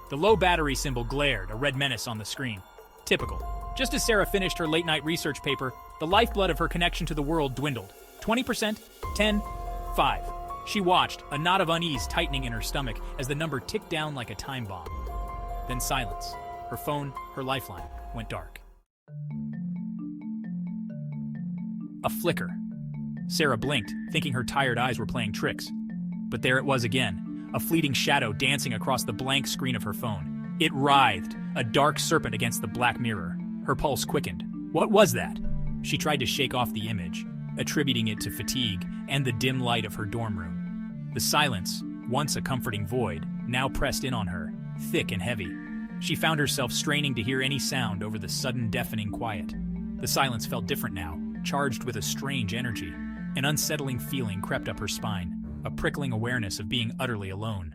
The low battery symbol glared, a red menace on the screen. Typical. Just as Sarah finished her late-night research paper, the lifeblood of her connection to the world dwindled. 20%, 10, 5. She watched, a knot of unease tightening in her stomach as the number ticked down like a time bomb. Then silence. Her phone, her lifeline, went dark. A flicker. Sarah blinked, thinking her tired eyes were playing tricks. But there it was again, a fleeting shadow dancing across the blank screen of her phone. It writhed, a dark serpent against the black mirror. Her pulse quickened. What was that? She tried to shake off the image, attributing it to fatigue and the dim light of her dorm room. The silence, once a comforting void, now pressed in on her, thick and heavy. She found herself straining to hear any sound over the sudden deafening quiet. The silence felt different now, charged with a strange energy. An unsettling feeling crept up her spine, a prickling awareness of being utterly alone.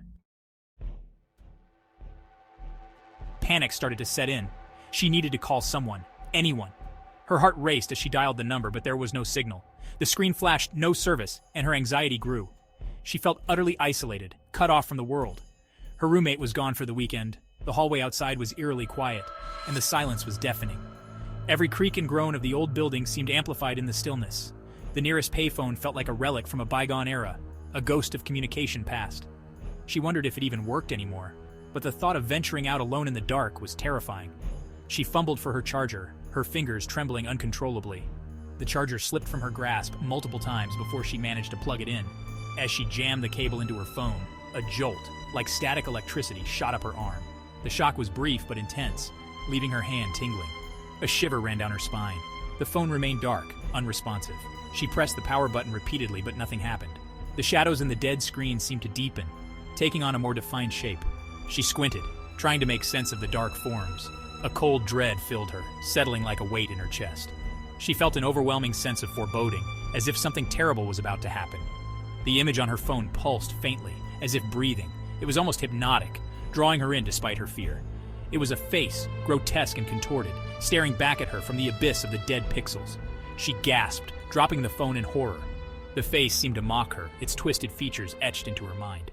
Panic started to set in. She needed to call someone, anyone. Her heart raced as she dialed the number, but there was no signal. The screen flashed no service, and her anxiety grew. She felt utterly isolated, cut off from the world. Her roommate was gone for the weekend. The hallway outside was eerily quiet, and the silence was deafening. Every creak and groan of the old building seemed amplified in the stillness. The nearest payphone felt like a relic from a bygone era, a ghost of communication past. She wondered if it even worked anymore, but the thought of venturing out alone in the dark was terrifying. She fumbled for her charger, her fingers trembling uncontrollably. The charger slipped from her grasp multiple times before she managed to plug it in. As she jammed the cable into her phone, a jolt, like static electricity, shot up her arm. The shock was brief but intense, leaving her hand tingling. A shiver ran down her spine. The phone remained dark, unresponsive. She pressed the power button repeatedly, but nothing happened. The shadows in the dead screen seemed to deepen, taking on a more defined shape. She squinted, trying to make sense of the dark forms. A cold dread filled her, settling like a weight in her chest. She felt an overwhelming sense of foreboding, as if something terrible was about to happen. The image on her phone pulsed faintly, as if breathing. It was almost hypnotic, drawing her in despite her fear. It was a face, grotesque and contorted, staring back at her from the abyss of the dead pixels. She gasped, dropping the phone in horror. The face seemed to mock her, its twisted features etched into her mind.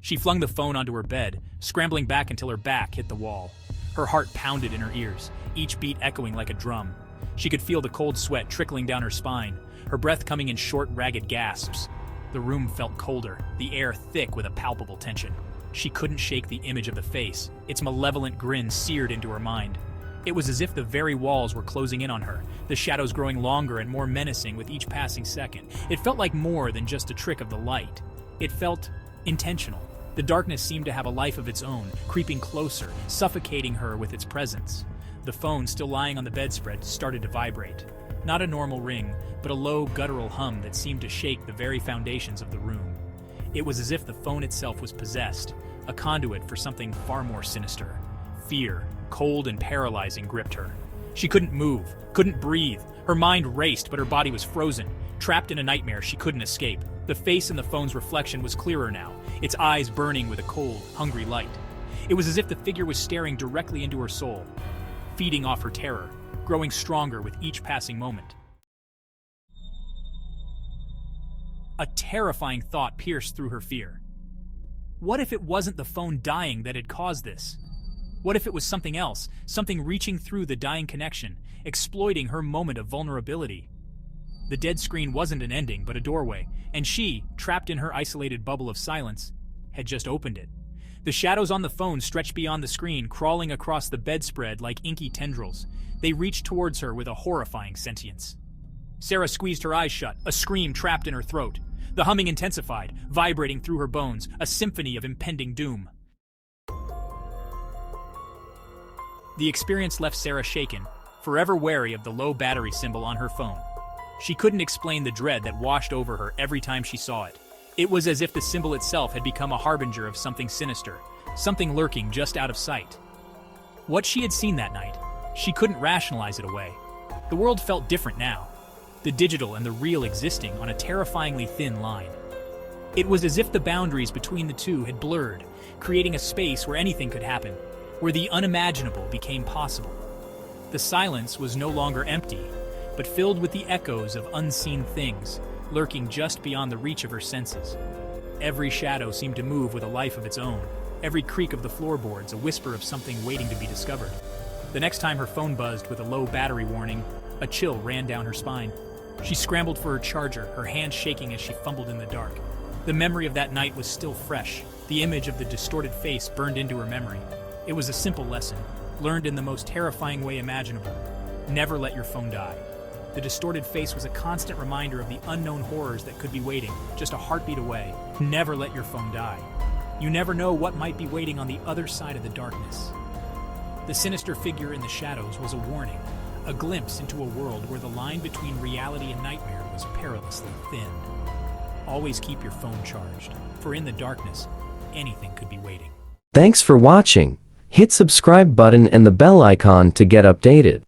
She flung the phone onto her bed, scrambling back until her back hit the wall. Her heart pounded in her ears, each beat echoing like a drum. She could feel the cold sweat trickling down her spine, her breath coming in short, ragged gasps. The room felt colder, the air thick with a palpable tension. She couldn't shake the image of the face, its malevolent grin seared into her mind. It was as if the very walls were closing in on her, the shadows growing longer and more menacing with each passing second. It felt like more than just a trick of the light. It felt intentional. The darkness seemed to have a life of its own, creeping closer, suffocating her with its presence. The phone, still lying on the bedspread, started to vibrate. Not a normal ring, but a low, guttural hum that seemed to shake the very foundations of the room. It was as if the phone itself was possessed, a conduit for something far more sinister. Fear, cold and paralyzing, gripped her. She couldn't move, couldn't breathe. Her mind raced, but her body was frozen, trapped in a nightmare she couldn't escape. The face in the phone's reflection was clearer now, its eyes burning with a cold, hungry light. It was as if the figure was staring directly into her soul, feeding off her terror, growing stronger with each passing moment. A terrifying thought pierced through her fear. What if it wasn't the phone dying that had caused this? What if it was something else, something reaching through the dying connection, exploiting her moment of vulnerability? The dead screen wasn't an ending, but a doorway, and she, trapped in her isolated bubble of silence, had just opened it. The shadows on the phone stretched beyond the screen, crawling across the bedspread like inky tendrils. They reached towards her with a horrifying sentience. Sarah squeezed her eyes shut, a scream trapped in her throat. The humming intensified, vibrating through her bones, a symphony of impending doom. The experience left Sarah shaken, forever wary of the low battery symbol on her phone. She couldn't explain the dread that washed over her every time she saw it. It was as if the symbol itself had become a harbinger of something sinister, something lurking just out of sight. What she had seen that night, she couldn't rationalize it away. The world felt different now, the digital and the real existing on a terrifyingly thin line. It was as if the boundaries between the two had blurred, creating a space where anything could happen, where the unimaginable became possible. The silence was no longer empty, but filled with the echoes of unseen things, lurking just beyond the reach of her senses. Every shadow seemed to move with a life of its own. Every creak of the floorboards, a whisper of something waiting to be discovered. The next time her phone buzzed with a low battery warning, a chill ran down her spine. She scrambled for her charger, her hands shaking as she fumbled in the dark. The memory of that night was still fresh. The image of the distorted face burned into her memory. It was a simple lesson, learned in the most terrifying way imaginable. Never let your phone die. The distorted face was a constant reminder of the unknown horrors that could be waiting, just a heartbeat away. Never let your phone die. You never know what might be waiting on the other side of the darkness. The sinister figure in the shadows was a warning, a glimpse into a world where the line between reality and nightmare was perilously thin. Always keep your phone charged, for in the darkness, anything could be waiting. Thanks for watching. Hit subscribe button and the bell icon to get updated.